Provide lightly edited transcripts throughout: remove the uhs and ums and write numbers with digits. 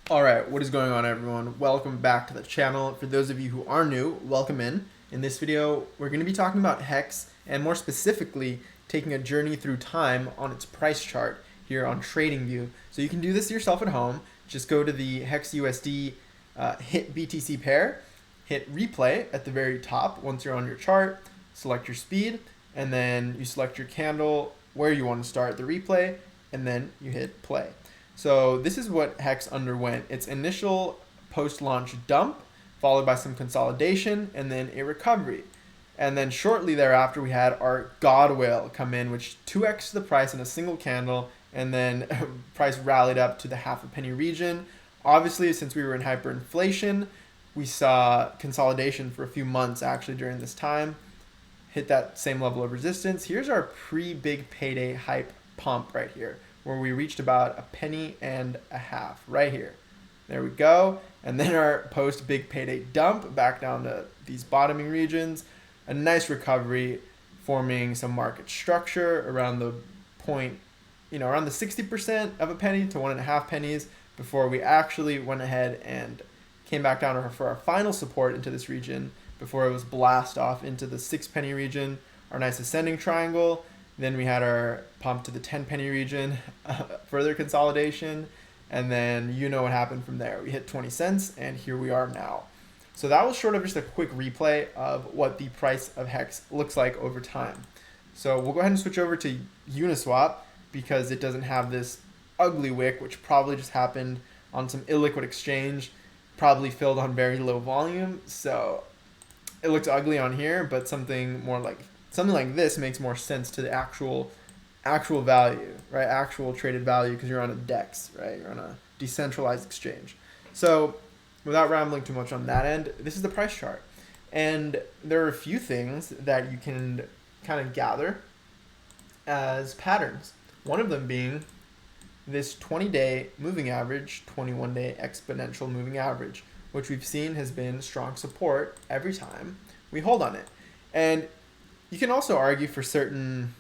Alright, what is going on everyone? Welcome back to the channel. For those of you who are new, welcome in. In this video, we're going to be talking about HEX and more specifically, taking a journey through time on its price chart here on TradingView. So you can do this yourself at home. Just go to the HEX USD hit BTC pair, hit replay at the very top once you're on your chart, select your speed, and then you select your candle where you want to start the replay, and then you hit play. So this is what HEX underwent. Its initial post-launch dump, followed by some consolidation, and then a recovery. And then shortly thereafter, we had our God whale come in, which 2x the price in a single candle, and then price rallied up to the half a penny region. Obviously, since we were in hyperinflation, we saw consolidation for a few months actually during this time, hit that same level of resistance. Here's our pre-big payday hype pump right here, where we reached about a penny and a half right here. There we go. And then our post big payday dump back down to these bottoming regions. A nice recovery, forming some market structure around the point, around the 60% of a penny to 1.5 pennies before we actually went ahead and came back down for our final support into this region before it was blast off into the 6 penny region, our nice ascending triangle. Then we had our pump to the 10 penny region, further consolidation, and then you know what happened from there. We hit 20 cents, and here we are now. So that was sort of just a quick replay of what the price of HEX looks like over time. So we'll go ahead and switch over to Uniswap because it doesn't have this ugly wick, which probably just happened on some illiquid exchange, probably filled on very low volume. So it looks ugly on here, but something like this makes more sense to the actual value, right? Actual traded value, because you're on a DEX, right? You're on a decentralized exchange. So without rambling too much on that end, this is the price chart. And there are a few things that you can kind of gather as patterns. One of them being this 20-day moving average, 21-day exponential moving average, which we've seen has been strong support every time we hold on it. And you can also argue for certain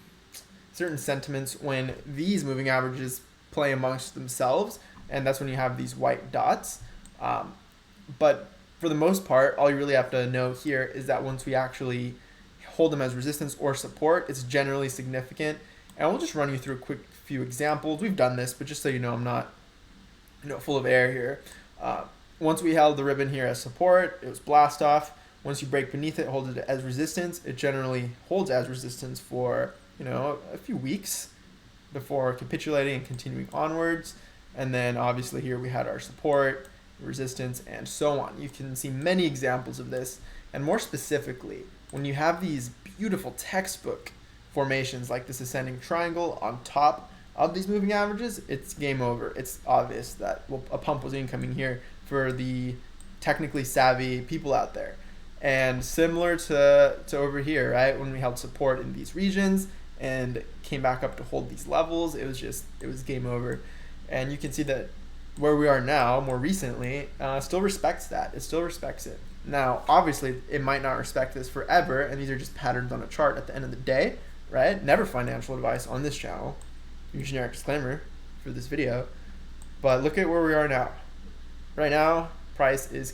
sentiments when these moving averages play amongst themselves, and that's when you have these white dots. But for the most part, all you really have to know here is that once we actually hold them as resistance or support, it's generally significant. And we'll just run you through a quick few examples. We've done this, but just so you know, I'm not full of air here. Once we held the ribbon here as support, it was blast off. Once you break beneath it, hold it as resistance. It generally holds as resistance for, a few weeks before capitulating and continuing onwards. And then obviously here we had our support, resistance, and so on. You can see many examples of this. And more specifically, when you have these beautiful textbook formations like this ascending triangle on top of these moving averages, it's game over. It's obvious that a pump was incoming here for the technically savvy people out there. And similar to over here, right? When we held support in these regions and came back up to hold these levels, it was game over. And you can see that where we are now, more recently, still respects that. It still respects it. Now, obviously, it might not respect this forever, and these are just patterns on a chart at the end of the day, right? Never financial advice on this channel. Your generic disclaimer for this video. But look at where we are now. Right now, price is,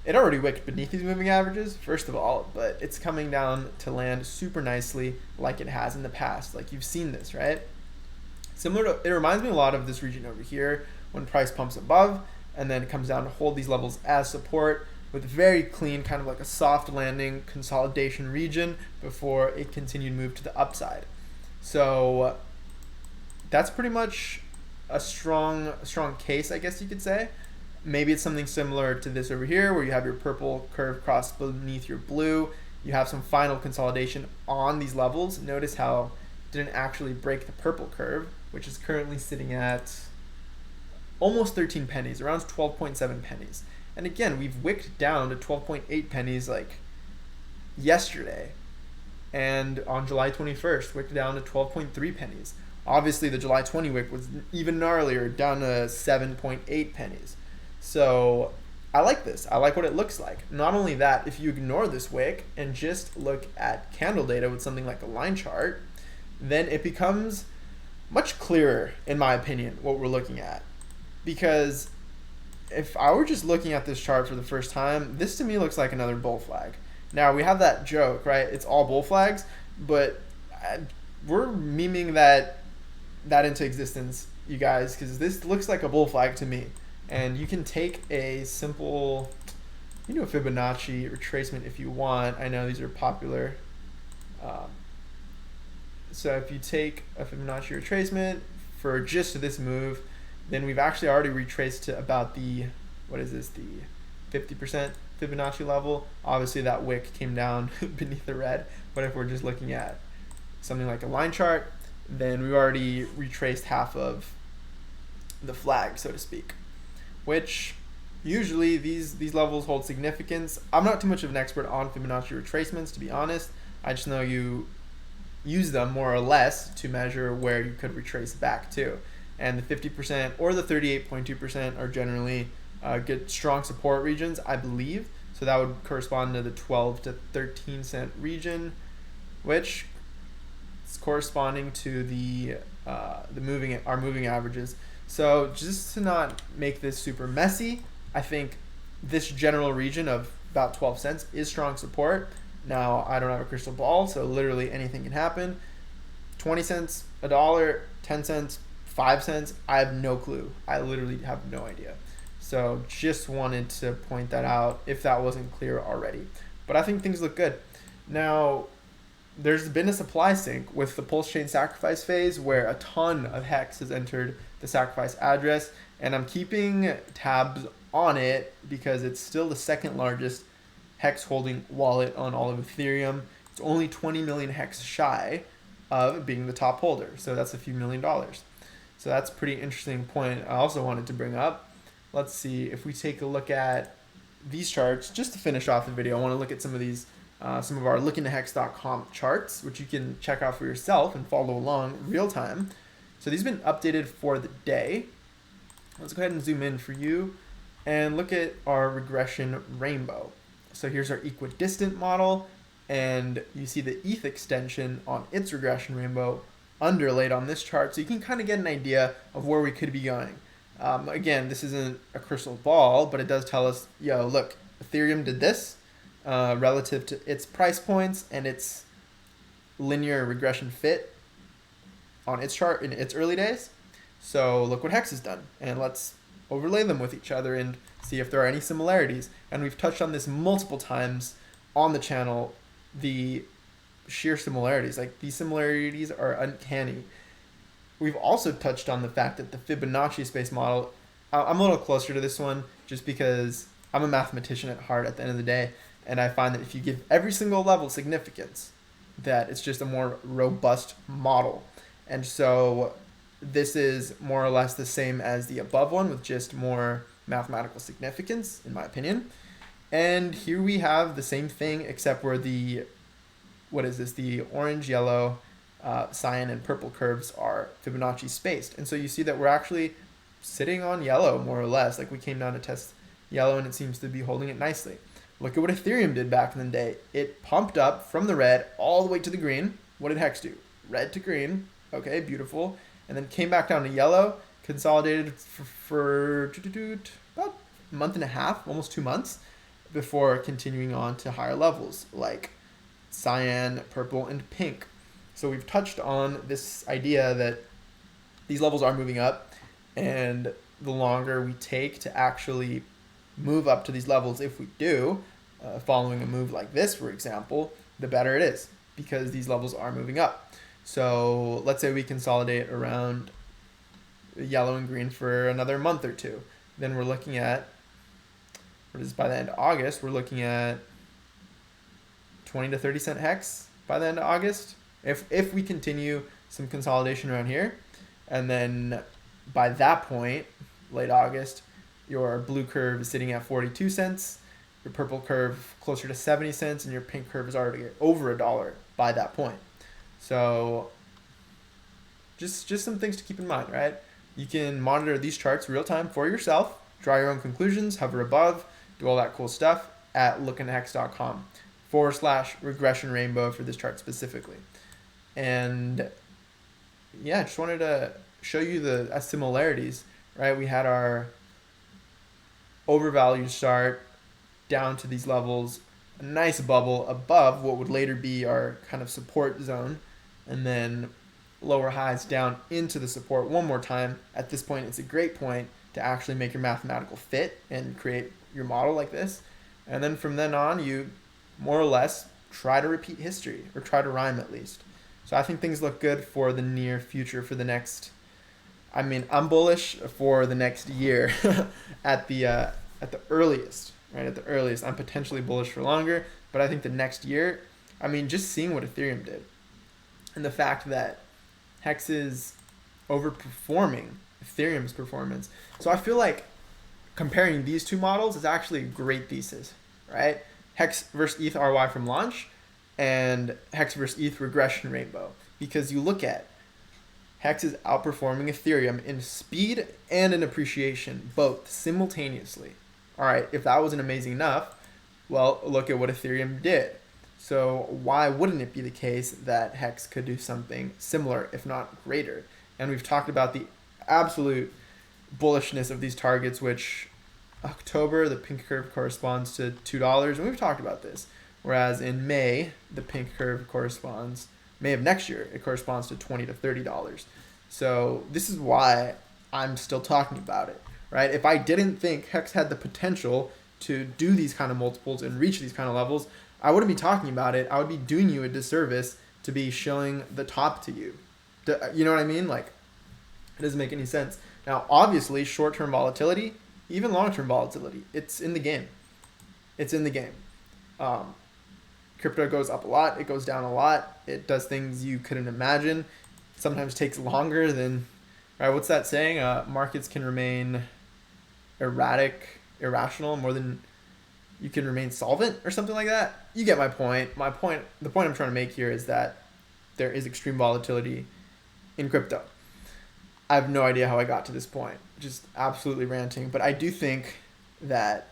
it already wicked beneath these moving averages, first of all, but it's coming down to land super nicely like it has in the past. Like you've seen this, right? It reminds me a lot of this region over here when price pumps above and then it comes down to hold these levels as support with very clean, kind of like a soft landing consolidation region before a continued move to the upside. So that's pretty much a strong case, I guess you could say. Maybe it's something similar to this over here where you have your purple curve cross beneath your blue. You have some final consolidation on these levels. Notice how it didn't actually break the purple curve, which is currently sitting at almost 13 pennies, around 12.7 pennies. And again, we've wicked down to 12.8 pennies like yesterday. And on July 21st, wicked down to 12.3 pennies. Obviously, the July 20 wick was even gnarlier, down to 7.8 pennies. So I like this. I like what it looks like. Not only that, if you ignore this wick and just look at candle data with something like a line chart, then it becomes much clearer, in my opinion, what we're looking at. Because if I were just looking at this chart for the first time, this to me looks like another bull flag. Now we have that joke, right? It's all bull flags, but we're memeing that into existence, you guys, because this looks like a bull flag to me. And you can take a simple, you know, a Fibonacci retracement if you want. I know these are popular. So if you take a Fibonacci retracement for just this move, then we've actually already retraced to about the, what is this, the 50% Fibonacci level. Obviously that wick came down beneath the red, but if we're just looking at something like a line chart, then we've already retraced half of the flag, so to speak, which usually these levels hold significance. I'm not too much of an expert on Fibonacci retracements, to be honest. I just know you use them more or less to measure where you could retrace back to. And the 50% or the 38.2% are generally good, strong support regions, I believe. So that would correspond to the 12 to 13 cent region, which is corresponding to the our moving averages. So just to not make this super messy, I think this general region of about 12 cents is strong support. Now, I don't have a crystal ball, so literally anything can happen. 20 cents, a dollar, 10 cents, 5 cents, I have no clue. I literally have no idea. So just wanted to point that out if that wasn't clear already. But I think things look good. Now, there's been a supply sink with the pulse chain sacrifice phase where a ton of HEX has entered the sacrifice address, and I'm keeping tabs on it because it's still the second largest HEX holding wallet on all of Ethereum. It's only 20 million HEX shy of being the top holder, so that's a few $1,000,000. So that's a pretty interesting point I also wanted to bring up. Let's see if we take a look at these charts just to finish off the video. I want to look at some of these some of our LookIntoHex.com charts, which you can check out for yourself and follow along real time. So these have been updated for the day. Let's go ahead and zoom in for you and look at our regression rainbow. So here's our equidistant model, and you see the ETH extension on its regression rainbow underlaid on this chart, so you can kind of get an idea of where we could be going. Again, this isn't a crystal ball, but it does tell us, yo, look, Ethereum did this relative to its price points and its linear regression fit on its chart in its early days. So look what HEX has done, and let's overlay them with each other and see if there are any similarities. And we've touched on this multiple times on the channel, the sheer similarities. Like, these similarities are uncanny. We've also touched on the fact that the Fibonacci space model, I'm a little closer to this one just because I'm a mathematician at heart at the end of the day, and I find that if you give every single level significance, that it's just a more robust model. And so this is more or less the same as the above one with just more mathematical significance, in my opinion. And here we have the same thing, except where the, what is this, the orange, yellow, cyan, and purple curves are Fibonacci spaced. And so you see that we're actually sitting on yellow, more or less. Like, we came down to test yellow, and it seems to be holding it nicely. Look at what Ethereum did back in the day. It pumped up from the red all the way to the green. What did HEX do? Red to green. Okay, beautiful. And then came back down to yellow, consolidated for about a month and a half, almost 2 months, before continuing on to higher levels like cyan, purple, and pink. So we've touched on this idea that these levels are moving up, and the longer we take to actually move up to these levels, if we do, following a move like this, for example, the better it is, because these levels are moving up. So let's say we consolidate around yellow and green for another month or two. Then we're looking at, what is by the end of August, we're looking at 20 to 30 cent HEX by the end of August. If we continue some consolidation around here, and then by that point, late August, your blue curve is sitting at 42 cents, your purple curve closer to 70 cents, and your pink curve is already over $1 by that point. So just some things to keep in mind, right? You can monitor these charts real time for yourself, draw your own conclusions, hover above, do all that cool stuff at LookIntoHex.com/regression rainbow for this chart specifically. And yeah, just wanted to show you the similarities, right? We had our overvalued start down to these levels, a nice bubble above what would later be our kind of support zone, and then lower highs down into the support one more time. At this point, it's a great point to actually make your mathematical fit and create your model like this. And then from then on, you more or less try to repeat history, or try to rhyme at least. So I think things look good for the near future, for the next, I mean, I'm bullish for the next year at the earliest, right? At the earliest, I'm potentially bullish for longer, but I think the next year, I mean, just seeing what Ethereum did and the fact that HEX is overperforming Ethereum's performance. So I feel like comparing these two models is actually a great thesis, right? HEX versus ETH RY from launch, and HEX versus ETH regression rainbow. Because you look at HEX is outperforming Ethereum in speed and in appreciation, both simultaneously. All right, if that wasn't amazing enough, well, look at what Ethereum did. So why wouldn't it be the case that HEX could do something similar, if not greater? And we've talked about the absolute bullishness of these targets, which October, the pink curve corresponds to $2, and we've talked about this. Whereas in May, the pink curve corresponds, May of next year, it corresponds to $20 to $30. So this is why I'm still talking about it, right? If I didn't think HEX had the potential to do these kind of multiples and reach these kind of levels, I wouldn't be talking about it. I would be doing you a disservice to be showing the top to you. You know what I mean? Like, it doesn't make any sense. Now, obviously, short-term volatility, even long-term volatility, it's in the game. It's in the game. Crypto goes up a lot. It goes down a lot. It does things you couldn't imagine. It sometimes takes longer than, right? What's that saying? Markets can remain irrational more than you can remain solvent, or something like that. You get my point. The point I'm trying to make here is that there is extreme volatility in crypto. I have no idea how I got to this point. Just absolutely ranting. But I do think that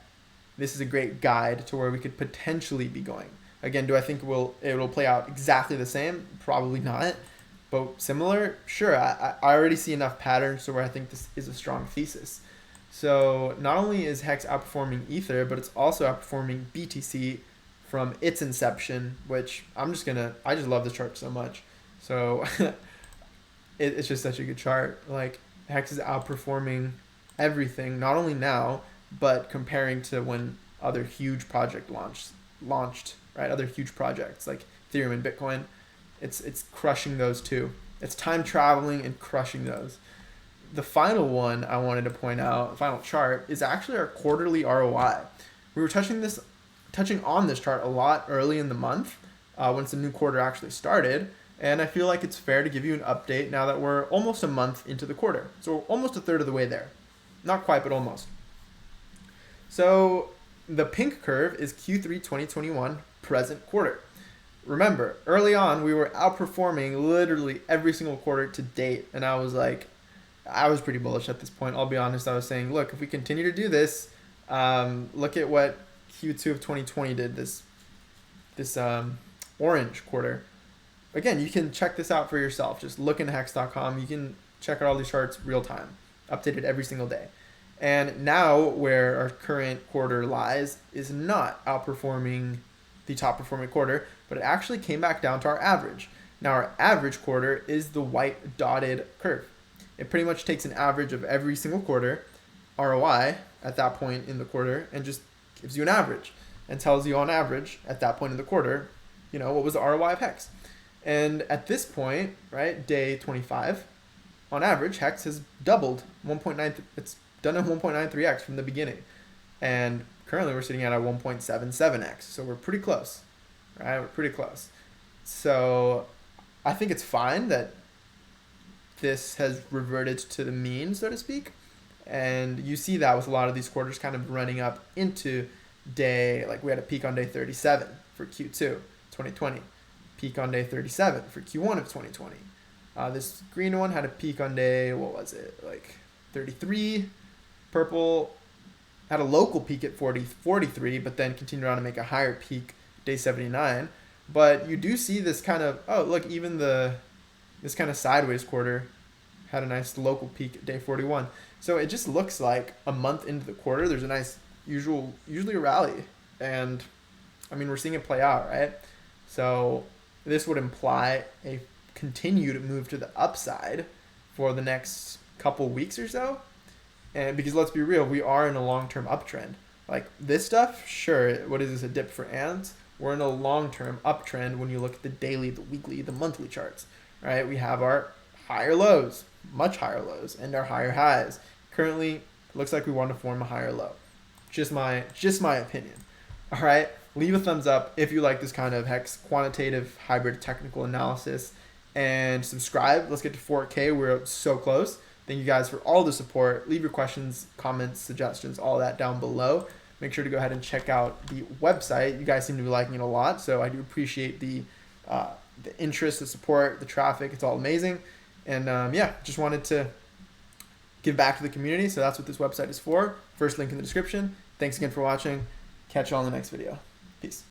this is a great guide to where we could potentially be going. Again, do I think it will play out exactly the same? Probably not. But similar? Sure. I already see enough patterns to where I think this is a strong thesis. So not only is HEX outperforming Ether, but it's also outperforming BTC from its inception, which I just love this chart so much. So it's just such a good chart. Like, HEX is outperforming everything, not only now, but comparing to when other huge project launched, right? Other huge projects like Ethereum and Bitcoin, it's crushing those too. It's time traveling and crushing those. The final one I wanted to point out, the final chart, is actually our quarterly ROI. We were touching on this chart a lot early in the month, once the new quarter actually started, and I feel like it's fair to give you an update now that we're almost a month into the quarter. So we're almost a third of the way there. Not quite, but almost. So the pink curve is Q3 2021 present quarter. Remember, early on, we were outperforming literally every single quarter to date, and I was pretty bullish at this point. I'll be honest. I was saying, look, if we continue to do this, look at what Q2 of 2020 did, this orange quarter. Again, you can check this out for yourself. Just look into hex.com. You can check out all these charts real time, updated every single day. And now where our current quarter lies is not outperforming the top performing quarter, but it actually came back down to our average. Now our average quarter is the white dotted curve. It pretty much takes an average of every single quarter ROI at that point in the quarter and just gives you an average and tells you on average at that point in the quarter, what was the ROI of HEX. And at this point, right, day 25, on average, HEX has doubled 1.9. It's done a 1.93x from the beginning. And currently we're sitting at a 1.77x. So we're pretty close, right? We're pretty close. So I think it's fine that this has reverted to the mean, so to speak. And you see that with a lot of these quarters kind of running up into we had a peak on day 37 for Q2 2020, peak on day 37 for Q1 of 2020. This green one had a peak on day, 33. Purple had a local peak at 43, but then continued on to make a higher peak day 79. But you do see this kind of, even this kind of sideways quarter had a nice local peak at day 41. So it just looks like a month into the quarter, there's a nice usually a rally. And I mean, we're seeing it play out, right? So this would imply a continued move to the upside for the next couple weeks or so. And because let's be real, we are in a long-term uptrend. Like this stuff, sure, what is this, a dip for ants? We're in a long-term uptrend when you look at the daily, the weekly, the monthly charts, right? We have our higher lows, much higher lows, and our higher highs. Currently, looks like we want to form a higher low. Just my opinion. All right, leave a thumbs up if you like this kind of HEX quantitative hybrid technical analysis, and subscribe. Let's get to 4K. We're so close. Thank you guys for all the support. Leave your questions, comments, suggestions, all that down below. Make sure to go ahead and check out the website. You guys seem to be liking it a lot, so I do appreciate the interest, the support, the traffic. It's all amazing. And yeah, just wanted to give back to the community, so that's what this website is for. First link in the description. Thanks again for watching. Catch you all in the next video. Peace.